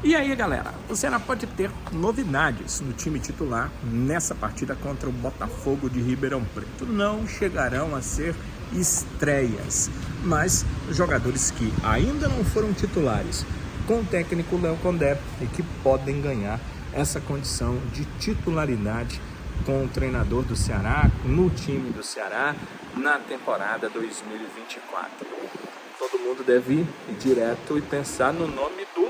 E aí, galera, o Ceará pode ter novidades no time titular nessa partida contra o Botafogo de Ribeirão Preto. Não chegarão a ser estreias, mas jogadores que ainda não foram titulares com o técnico Léo Condé e que podem ganhar essa condição de titularidade com o treinador do Ceará, no time do Ceará, na temporada 2024. Todo mundo deve ir direto e pensar no nome do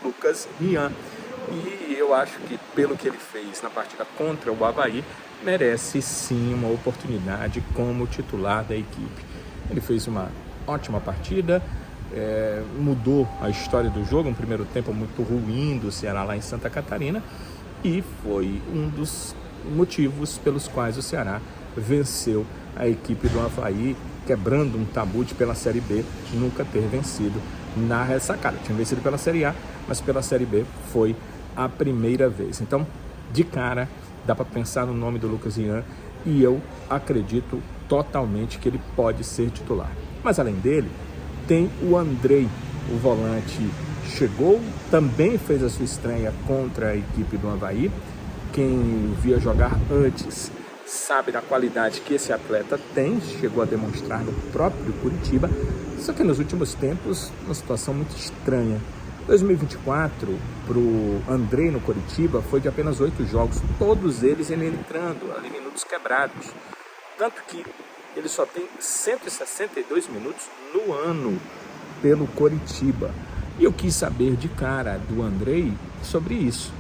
Lucas Rian. E eu acho que, pelo que ele fez na partida contra o Avaí, merece sim uma oportunidade como titular da equipe. Ele fez uma ótima partida, mudou a história do jogo, um primeiro tempo muito ruim do Ceará lá em Santa Catarina, e foi um dos motivos pelos quais o Ceará venceu a equipe do Avaí, quebrando um tabu de, pela Série B, nunca ter vencido na ressacada. Tinha vencido pela Série A, mas pela Série B foi a primeira vez. Então, de cara, dá para pensar no nome do Lucas Rian e eu acredito totalmente que ele pode ser titular. Mas além dele, tem o Andrei, o volante, chegou, também fez a sua estreia contra a equipe do Avaí. Quem via jogar antes sabe da qualidade que esse atleta tem, chegou a demonstrar no próprio Curitiba, só que nos últimos tempos, uma situação muito estranha. 2024, para o Andrei no Curitiba, foi de apenas 8 jogos, todos eles ele entrando, ali minutos quebrados. Tanto que ele só tem 162 minutos no ano pelo Curitiba. E eu quis saber de cara do Andrei sobre isso.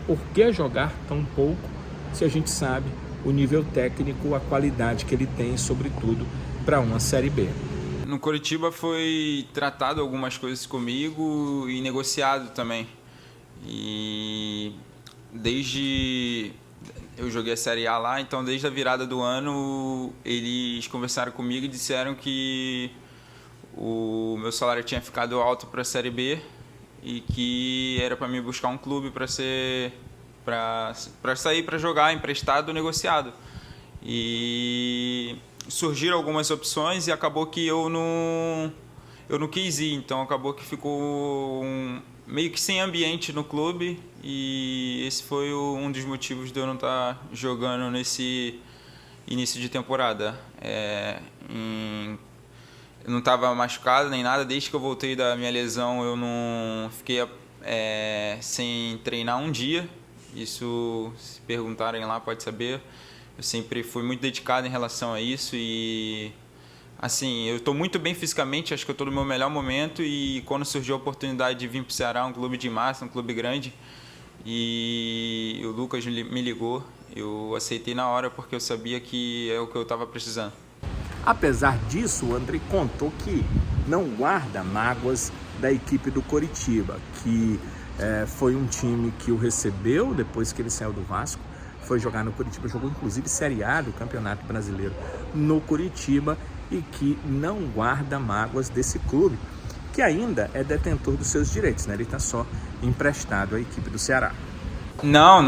Por que jogar tão pouco se a gente sabe o nível técnico, a qualidade que ele tem, sobretudo, para uma Série B? No Curitiba foi tratado algumas coisas comigo e negociado também. E desde eu joguei a Série A lá, então desde a virada do ano eles conversaram comigo e disseram que o meu salário tinha ficado alto para a Série B e que era para mim buscar um clube para sair para jogar emprestado ou negociado. E surgiram algumas opções e acabou que eu não quis ir, então acabou que ficou meio que sem ambiente no clube e esse foi um dos motivos de eu não estar jogando nesse início de temporada. Eu não estava machucado nem nada, desde que eu voltei da minha lesão eu não fiquei sem treinar um dia, isso se perguntarem lá pode saber. Eu sempre fui muito dedicado em relação a isso e, assim, eu estou muito bem fisicamente, acho que eu estou no meu melhor momento e quando surgiu a oportunidade de vir para o Ceará, um clube de massa, um clube grande, e o Lucas me ligou, eu aceitei na hora porque eu sabia que é o que eu estava precisando. Apesar disso, o Andrei contou que não guarda mágoas da equipe do Coritiba, que foi um time que o recebeu depois que ele saiu do Vasco, foi jogar no Curitiba, jogou inclusive Série A do Campeonato Brasileiro no Curitiba e que não guarda mágoas desse clube, que ainda é detentor dos seus direitos, né? Ele está só emprestado à equipe do Ceará. Não,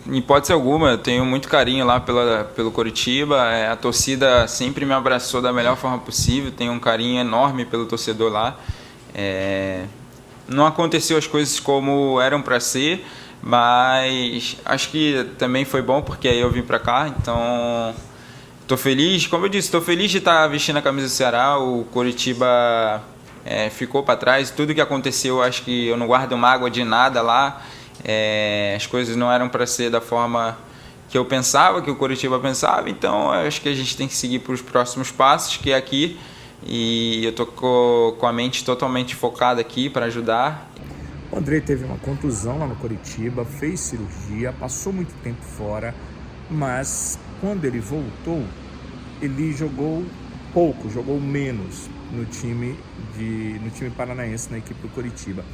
em hipótese alguma, eu tenho muito carinho lá pelo Coritiba, a torcida sempre me abraçou da melhor forma possível, tenho um carinho enorme pelo torcedor lá. Não aconteceu as coisas como eram para ser, mas acho que também foi bom porque aí eu vim para cá, então estou feliz, como eu disse, estou feliz de estar vestindo a camisa do Ceará. O Coritiba ficou para trás, tudo que aconteceu, acho que eu não guardo mágoa de nada lá. As coisas não eram para ser da forma que eu pensava, que o Coritiba pensava, então acho que a gente tem que seguir para os próximos passos, que é aqui, e eu estou com a mente totalmente focada aqui para ajudar. O Andrei teve uma contusão lá no Coritiba, fez cirurgia, passou muito tempo fora, mas quando ele voltou, ele jogou pouco, jogou menos no time paranaense, na equipe do Coritiba.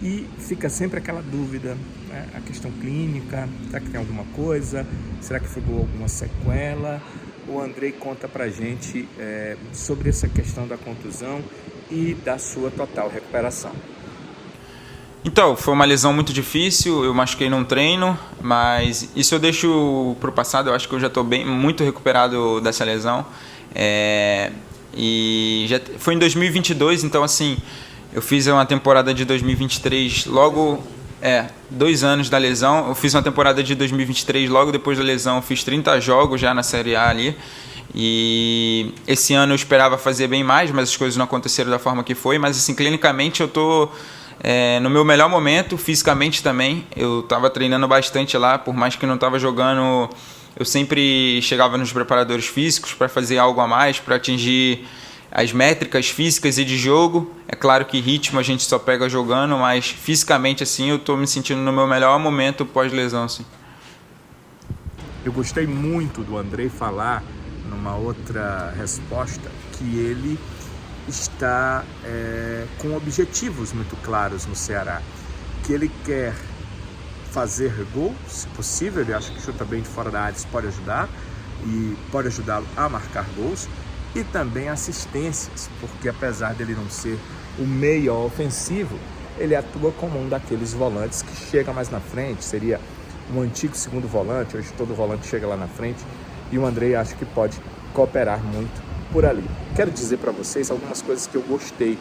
E fica sempre aquela dúvida, né? A questão clínica, será que tem alguma coisa? Será que ficou alguma sequela? O Andrei conta pra gente sobre essa questão da contusão e da sua total recuperação. Então, foi uma lesão muito difícil, eu machuquei num treino, mas isso eu deixo pro passado, eu acho que eu já estou muito recuperado dessa lesão. E já foi em 2022, então assim, Eu fiz uma temporada de 2023 logo... 2 anos da lesão. Eu fiz uma temporada de 2023 logo depois da lesão. Eu fiz 30 jogos já na Série A ali. E esse ano eu esperava fazer bem mais, mas as coisas não aconteceram da forma que foi. Mas assim, clinicamente eu tô no meu melhor momento, fisicamente também. Eu estava treinando bastante lá, por mais que não estava jogando. Eu sempre chegava nos preparadores físicos para fazer algo a mais, para atingir as métricas físicas e de jogo. É claro que ritmo a gente só pega jogando, mas fisicamente assim eu estou me sentindo no meu melhor momento pós-lesão. Assim. Eu gostei muito do Andrei falar numa outra resposta que ele está com objetivos muito claros no Ceará, que ele quer fazer gol, se possível. Ele acha que chuta bem de fora da área, isso pode ajudar e pode ajudá-lo a marcar gols, e também assistências, porque apesar dele não ser o meia ofensivo, ele atua como um daqueles volantes que chega mais na frente, seria um antigo segundo volante. Hoje todo volante chega lá na frente, e o Andrei acho que pode cooperar muito por ali. Quero dizer para vocês algumas coisas que eu gostei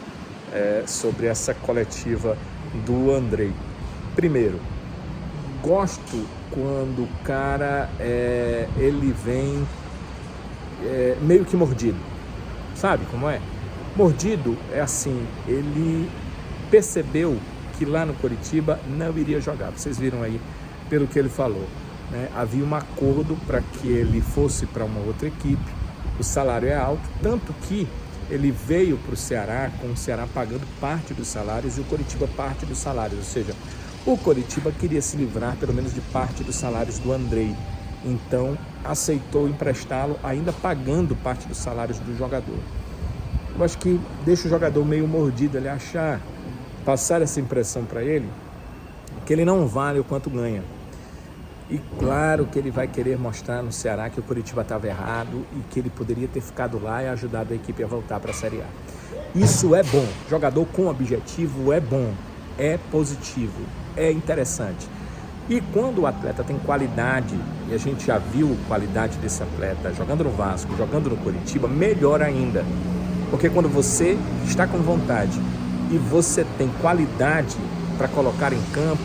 sobre essa coletiva do Andrei. Primeiro, gosto quando o cara ele vem meio que mordido. Sabe como é? Mordido é assim, ele percebeu que lá no Coritiba não iria jogar. Vocês viram aí pelo que ele falou, né? Havia um acordo para que ele fosse para uma outra equipe, o salário é alto, tanto que ele veio para o Ceará, com o Ceará pagando parte dos salários e o Coritiba parte dos salários, ou seja, o Coritiba queria se livrar pelo menos de parte dos salários do Andrei, então aceitou emprestá-lo, ainda pagando parte dos salários do jogador. Eu acho que deixa o jogador meio mordido, ele achar, passar essa impressão para ele, que ele não vale o quanto ganha. E claro que ele vai querer mostrar no Ceará que o Coritiba estava errado e que ele poderia ter ficado lá e ajudado a equipe a voltar para a Série A. Isso é bom, jogador com objetivo é bom, é positivo, é interessante. E quando o atleta tem qualidade, e a gente já viu a qualidade desse atleta jogando no Vasco, jogando no Coritiba, melhor ainda. Porque quando você está com vontade e você tem qualidade para colocar em campo,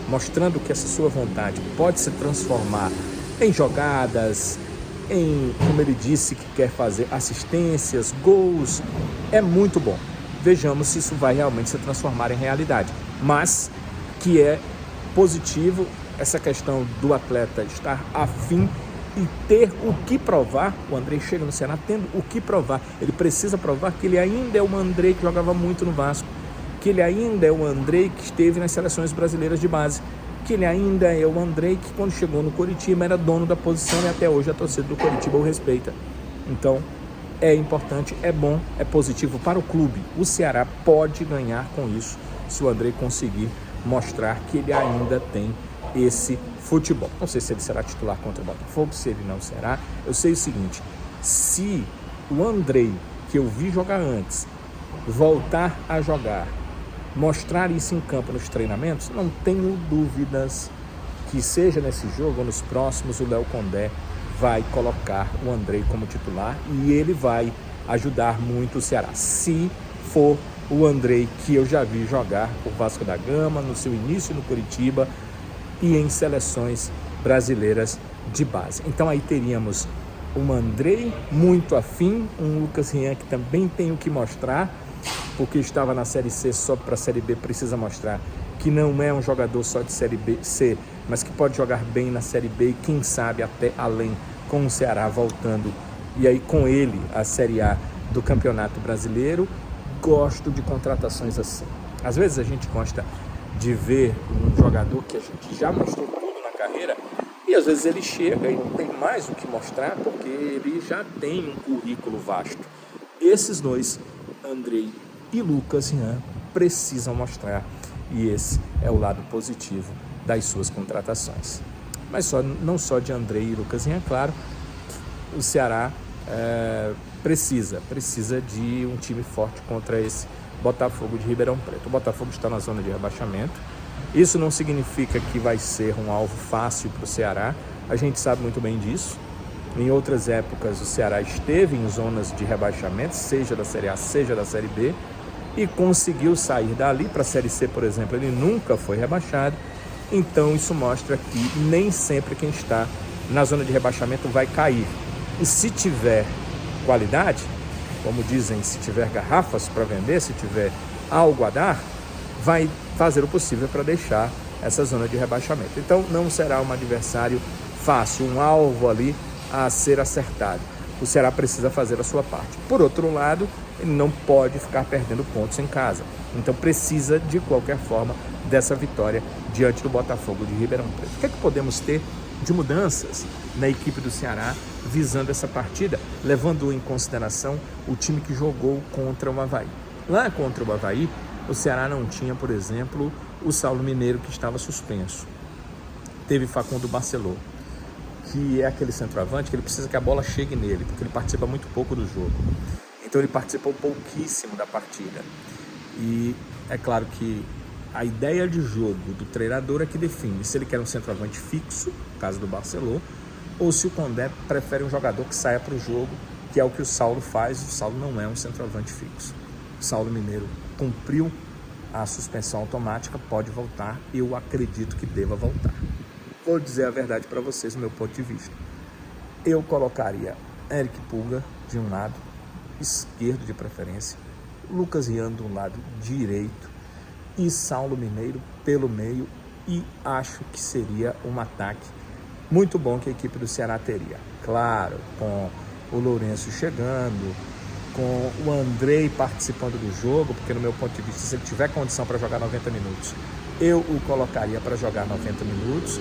mostrando que essa sua vontade pode se transformar em jogadas, em, como ele disse, que quer fazer assistências, gols, é muito bom. Vejamos se isso vai realmente se transformar em realidade. Mas que é positivo essa questão do atleta estar afim e ter o que provar. O Andrei chega no Ceará tendo o que provar. Ele precisa provar que ele ainda é o Andrei que jogava muito no Vasco, que ele ainda é o Andrei que esteve nas seleções brasileiras de base, que ele ainda é o Andrei que quando chegou no Coritiba era dono da posição e até hoje a torcida do Coritiba o respeita. Então é importante, é bom, é positivo para o clube. O Ceará pode ganhar com isso se o Andrei conseguir mostrar que ele ainda tem esse futebol. Não sei se ele será titular contra o Botafogo, se ele não será. Eu sei o seguinte, se o Andrei, que eu vi jogar antes, voltar a jogar, mostrar isso em campo nos treinamentos, não tenho dúvidas que seja nesse jogo ou nos próximos, o Léo Condé vai colocar o Andrei como titular e ele vai ajudar muito o Ceará. Se for o Andrei que eu já vi jogar o Vasco da Gama, no seu início no Coritiba e em seleções brasileiras de base. Então aí teríamos um Andrei muito afim, um Lucas Rian que também tem o que mostrar, porque estava na Série C só para a Série B, precisa mostrar que não é um jogador só de Série B, C, mas que pode jogar bem na Série B e quem sabe até além, com o Ceará voltando e aí com ele a Série A do Campeonato Brasileiro. Gosto de contratações assim. Às vezes a gente gosta de ver um jogador que a gente já mostrou tudo na carreira e às vezes ele chega e não tem mais o que mostrar porque ele já tem um currículo vasto. Esses dois, Andrei e Lucas Rian, precisam mostrar e esse é o lado positivo das suas contratações. Mas não só de Andrei e Lucas Rian, claro, o Ceará precisa de um time forte contra esse Botafogo de Ribeirão Preto. O Botafogo está na zona de rebaixamento. Isso não significa que vai ser um alvo fácil para o Ceará. A gente sabe muito bem disso. Em outras épocas, o Ceará esteve em zonas de rebaixamento, seja da Série A, seja da Série B. e conseguiu sair dali. Para a Série C, por exemplo, ele nunca foi rebaixado. Então isso mostra que nem sempre quem está na zona de rebaixamento vai cair. E se tiver qualidade, como dizem, se tiver garrafas para vender, se tiver algo a dar, vai fazer o possível para deixar essa zona de rebaixamento. Então não será um adversário fácil, um alvo ali a ser acertado. O Ceará precisa fazer a sua parte. Por outro lado, ele não pode ficar perdendo pontos em casa. Então precisa, de qualquer forma, dessa vitória diante do Botafogo de Ribeirão Preto. O que é que podemos ter de mudanças na equipe do Ceará visando essa partida, levando em consideração o time que jogou contra o Avaí? Lá contra o Avaí, o Ceará não tinha, por exemplo, o Saulo Mineiro, que estava suspenso. Teve Facundo Barceló, que é aquele centroavante que ele precisa que a bola chegue nele, porque ele participa muito pouco do jogo. Então ele participou pouquíssimo da partida. E é claro que a ideia de jogo do treinador é que define se ele quer um centroavante fixo, no caso do Barceló, ou se o Condé prefere um jogador que saia para o jogo, que é o que o Saulo faz. O Saulo não é um centroavante fixo. O Saulo Mineiro cumpriu a suspensão automática, pode voltar. Eu acredito que deva voltar. Vou dizer a verdade para vocês, do meu ponto de vista. Eu colocaria Eric Pulga de um lado, esquerdo de preferência, Lucas Rian do lado direito e Saulo Mineiro pelo meio, e acho que seria um ataque muito bom que a equipe do Ceará teria. Claro, com o Lourenço chegando, com o Andrei participando do jogo, porque no meu ponto de vista, se ele tiver condição para jogar 90 minutos, eu o colocaria para jogar 90 minutos,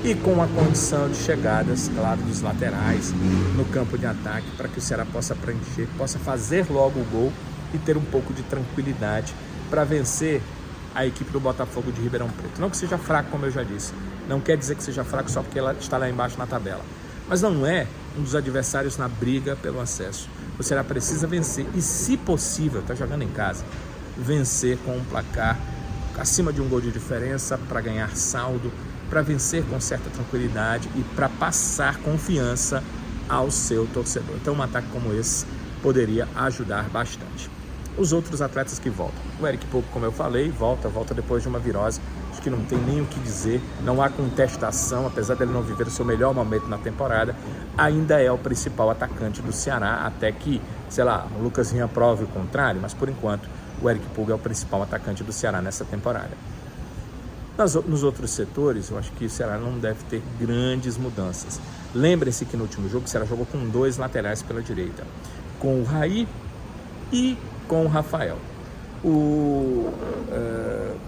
e com a condição de chegadas, claro, dos laterais no campo de ataque, para que o Ceará possa preencher, possa fazer logo o gol e ter um pouco de tranquilidade para vencer a equipe do Botafogo de Ribeirão Preto. Não que seja fraco, como eu já disse, não quer dizer que seja fraco só porque ela está lá embaixo na tabela, mas não é um dos adversários na briga pelo acesso. O Ceará precisa vencer e, se possível, está jogando em casa, vencer com um placar acima de um gol de diferença para ganhar saldo, para vencer com certa tranquilidade e para passar confiança ao seu torcedor. Então um ataque como esse poderia ajudar bastante. Os outros atletas que voltam, o Eric Pulga, como eu falei, volta depois de uma virose, acho que não tem nem o que dizer, não há contestação, apesar dele não viver o seu melhor momento na temporada, ainda é o principal atacante do Ceará, até que, sei lá, o Lucas Rian prove o contrário, mas por enquanto o Eric Pulga é o principal atacante do Ceará nessa temporada. Nos outros setores, eu acho que o Ceará não deve ter grandes mudanças. Lembrem-se que no último jogo o Ceará jogou com 2 laterais pela direita, com o Raí e com o Rafael. O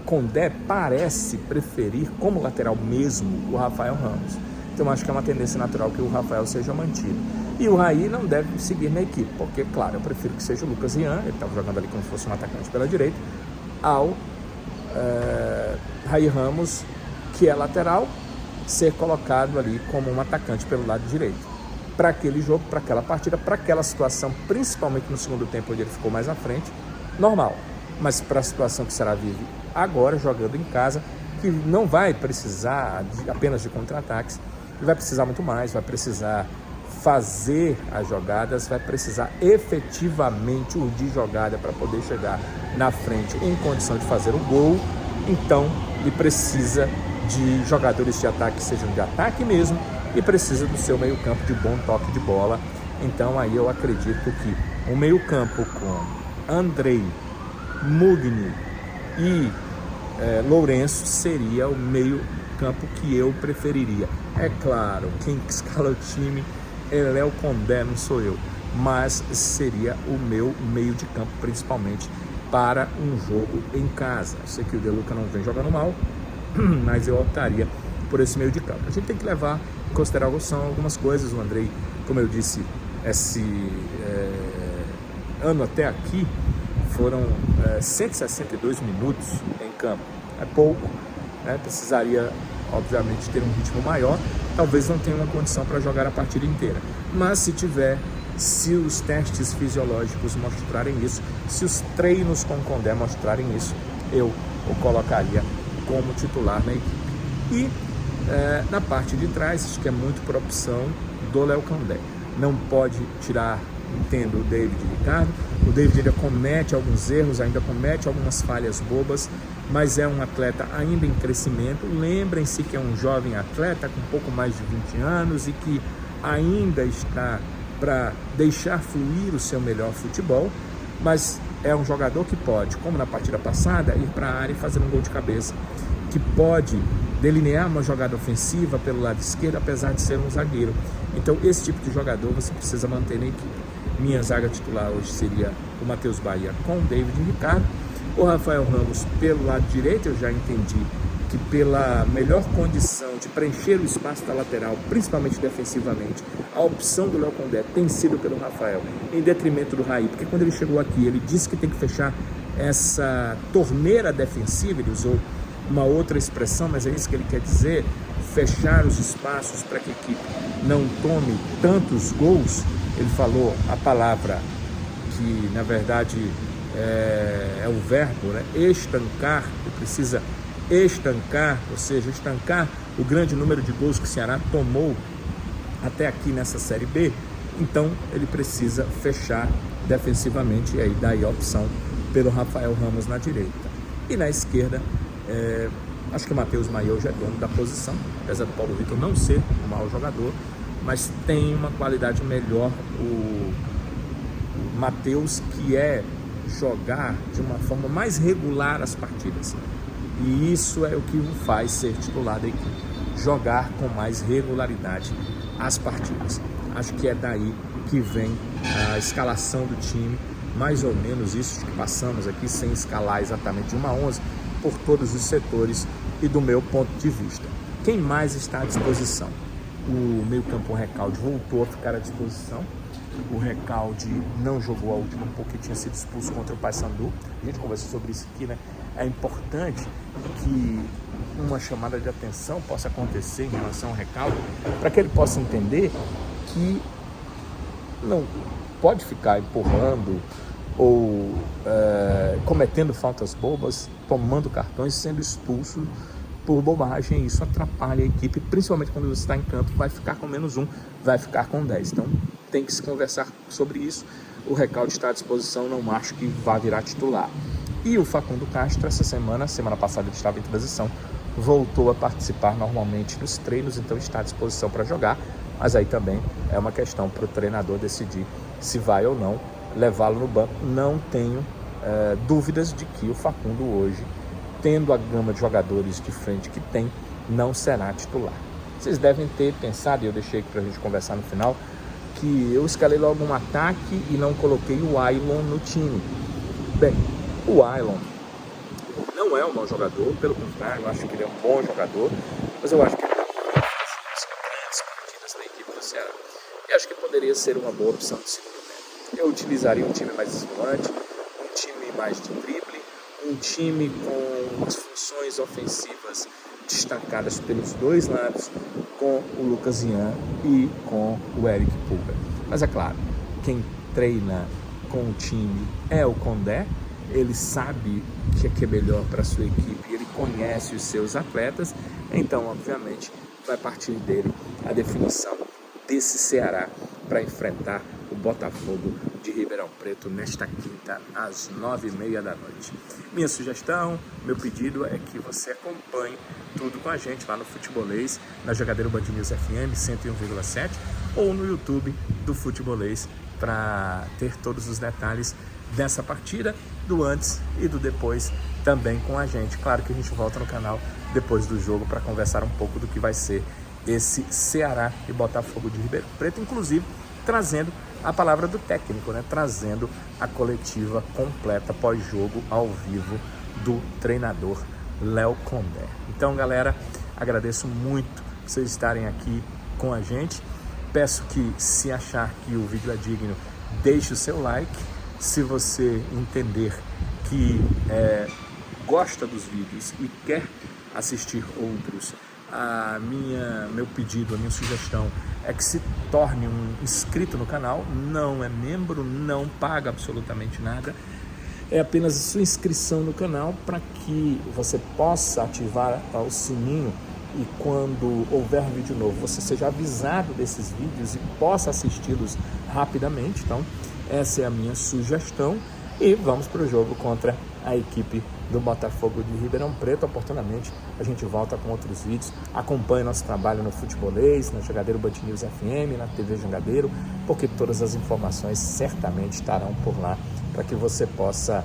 Condé parece preferir como lateral mesmo o Rafael Ramos. Então acho que é uma tendência natural que o Rafael seja mantido. E o Raí não deve seguir na equipe, porque, claro, eu prefiro que seja o Lucas Rian, ele estava jogando ali como se fosse um atacante pela direita, ao Raí Ramos, que é lateral, ser colocado ali como um atacante pelo lado direito. Para aquele jogo, para aquela partida, para aquela situação, principalmente no segundo tempo, onde ele ficou mais à frente, normal. Mas para a situação que o Ceará vive agora, jogando em casa, que não vai precisar apenas de contra-ataques, ele vai precisar muito mais, vai precisar fazer as jogadas, vai precisar efetivamente urdir jogada para poder chegar na frente em condição de fazer o gol. Então ele precisa de jogadores de ataque que sejam de ataque mesmo, e precisa do seu meio campo de bom toque de bola. Então aí eu acredito que o meio campo com Andrei, Mugni e Lourenço seria o meio campo que eu preferiria. É claro, quem escala o time é o Condé, não sou eu, mas seria o meu meio de campo, principalmente para um jogo em casa. Eu sei que o De Luca não vem jogando mal, mas eu optaria por esse meio de campo. A gente tem que levar em consideração algumas coisas. O Andrei, como eu disse, esse ano até aqui foram 162 minutos em campo. É pouco, né? Precisaria, obviamente, ter um ritmo maior. Talvez não tenha uma condição para jogar a partida inteira. Mas se os testes fisiológicos mostrarem isso, se os treinos com o Condé mostrarem isso, eu o colocaria como titular na equipe. E na parte de trás, acho que é muito por opção do Léo Condé. Não pode tirar tendo o David Ricardo. O David ainda comete alguns erros, ainda comete algumas falhas bobas, mas é um atleta ainda em crescimento. Lembrem-se que é um jovem atleta com um pouco mais de 20 anos e que ainda está para deixar fluir o seu melhor futebol, mas é um jogador que pode, como na partida passada, ir para a área e fazer um gol de cabeça, que pode delinear uma jogada ofensiva pelo lado esquerdo, apesar de ser um zagueiro. Então, esse tipo de jogador você precisa manter na equipe. Minha zaga titular hoje seria o Matheus Bahia com o David Ricardo. O Rafael Ramos pelo lado direito, eu já entendi que pela melhor condição de preencher o espaço da lateral, principalmente defensivamente, a opção do Léo Condé tem sido pelo Rafael, em detrimento do Raí, porque quando ele chegou aqui, ele disse que tem que fechar essa torneira defensiva, ele usou uma outra expressão, mas é isso que ele quer dizer, fechar os espaços para que a equipe não tome tantos gols. Ele falou a palavra que, na verdade, é o verbo, né? Estancar. Ele precisa estancar, ou seja, estancar o grande número de gols que o Ceará tomou até aqui nessa Série B. Então, ele precisa fechar defensivamente, e aí daí a opção pelo Rafael Ramos na direita. E na esquerda, acho que o Matheus Maia já é dono da posição, apesar do Paulo Vitor não ser um mau jogador, mas tem uma qualidade melhor o Matheus, que é jogar de uma forma mais regular as partidas. E isso é o que o faz ser titular da equipe, jogar com mais regularidade as partidas. Acho que é daí que vem a escalação do time, mais ou menos isso que passamos aqui, sem escalar exatamente de 1 a 11, por todos os setores e do meu ponto de vista. Quem mais está à disposição? O meio-campo Recalde voltou a ficar à disposição. O Recalde não jogou a última porque tinha sido expulso contra o Paysandu. A gente conversou sobre isso aqui, né? É importante que uma chamada de atenção possa acontecer em relação ao Recalde, para que ele possa entender que não pode ficar empurrando ou cometendo faltas bobas, tomando cartões, sendo expulso por bobagem. Isso atrapalha a equipe, principalmente quando você está em campo, vai ficar com -1, vai ficar com 10. Então tem que se conversar sobre isso. O Recalde está à disposição, não acho que vá virar titular. E o Facundo Castro, essa semana passada ele estava em transição, voltou a participar normalmente nos treinos, então está à disposição para jogar, mas aí também é uma questão para o treinador decidir se vai ou não levá-lo no banco. Não tenho dúvidas de que o Facundo hoje, tendo a gama de jogadores de frente que tem, não será titular. Vocês devem ter pensado, e eu deixei aqui para a gente conversar no final, que eu escalei logo um ataque e não coloquei o Ailon no time. Bem, o Ailon não é um mau jogador, pelo contrário, eu acho que ele é um bom jogador, mas eu acho que ele não faz grandes partidas na equipe do Ceará. E acho que poderia ser uma boa opção de segundo tempo. Eu utilizaria um time mais estimulante, um time mais de drible, um time com as funções ofensivas destacadas pelos dois lados, com o Lucas Ian e com o Eric Pulga. Mas é claro, quem treina com o time é o Condé, ele sabe o que é melhor para a sua equipe, ele conhece os seus atletas, então obviamente vai partir dele a definição desse Ceará para enfrentar o Botafogo de Ribeirão Preto nesta quinta às 9h30 da noite. Minha sugestão, meu pedido é que você acompanhe tudo com a gente lá no Futebolês, na Jogadeira Band News FM 101,7 ou no YouTube do Futebolês, para ter todos os detalhes dessa partida, do antes e do depois também com a gente. Claro que a gente volta no canal depois do jogo para conversar um pouco do que vai ser esse Ceará e Botafogo de Ribeirão Preto, inclusive trazendo a palavra do técnico, né? Trazendo a coletiva completa pós-jogo ao vivo do treinador Léo Condé. Então, galera, agradeço muito vocês estarem aqui com a gente. Peço que, se achar que o vídeo é digno, deixe o seu like. Se você entender que gosta dos vídeos e quer assistir outros, meu pedido, a minha sugestão é que se torne um inscrito no canal. Não é membro, não paga absolutamente nada, é apenas a sua inscrição no canal para que você possa ativar o sininho e quando houver vídeo novo você seja avisado desses vídeos e possa assisti-los rapidamente. Então Essa é a minha sugestão. E vamos para o jogo contra a equipe do Botafogo de Ribeirão Preto. Oportunamente a gente volta com outros vídeos. Acompanhe nosso trabalho no Futebolês, na Jogadeiro Band News FM, na TV Jogadeiro, porque todas as informações certamente estarão por lá para que você possa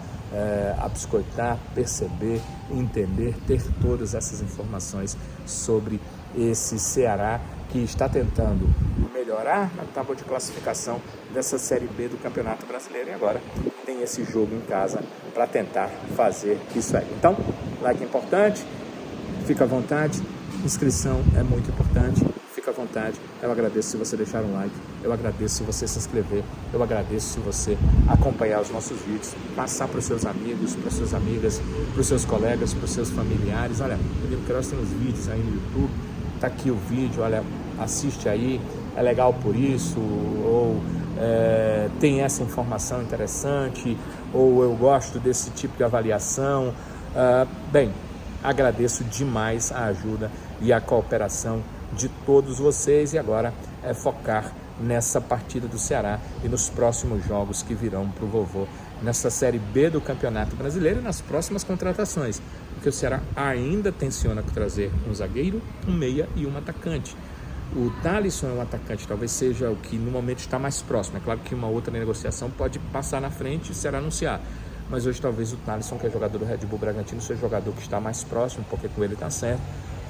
abiscoitar, perceber, entender, ter todas essas informações sobre esse Ceará que está tentando melhorar na tábua de classificação dessa Série B do Campeonato Brasileiro, e agora tem esse jogo em casa para tentar fazer isso aí. Então, like é importante, fica à vontade, inscrição é muito importante, fica à vontade. Eu agradeço se você deixar um like, eu agradeço se você se inscrever, eu agradeço se você acompanhar os nossos vídeos, passar para os seus amigos, para as suas amigas, para os seus colegas, para os seus familiares. Olha, o Livro Queiroz tem uns vídeos aí no YouTube, tá aqui o vídeo, olha, assiste aí, é legal por isso, ou tem essa informação interessante, ou eu gosto desse tipo de avaliação. Bem, agradeço demais a ajuda e a cooperação de todos vocês, e agora é focar nessa partida do Ceará e nos próximos jogos que virão para o vovô nessa Série B do Campeonato Brasileiro e nas próximas contratações, porque o Ceará ainda tenciona trazer um zagueiro, um meia e um atacante. O Thalisson é um atacante, talvez seja o que no momento está mais próximo. É claro que uma outra negociação pode passar na frente e será anunciar, mas hoje talvez o Thalisson, que é jogador do Red Bull Bragantino, seja o jogador que está mais próximo, porque com ele está certo,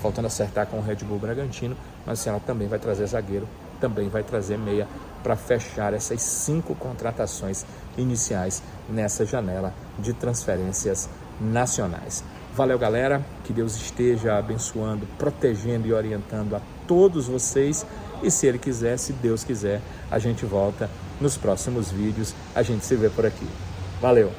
faltando acertar com o Red Bull Bragantino. Mas o Ceará também vai trazer zagueiro, também vai trazer meia para fechar essas 5 contratações iniciais nessa janela de transferências nacionais. Valeu, galera, que Deus esteja abençoando, protegendo e orientando a todos vocês, e se Ele quiser, se Deus quiser, a gente volta nos próximos vídeos, a gente se vê por aqui. Valeu!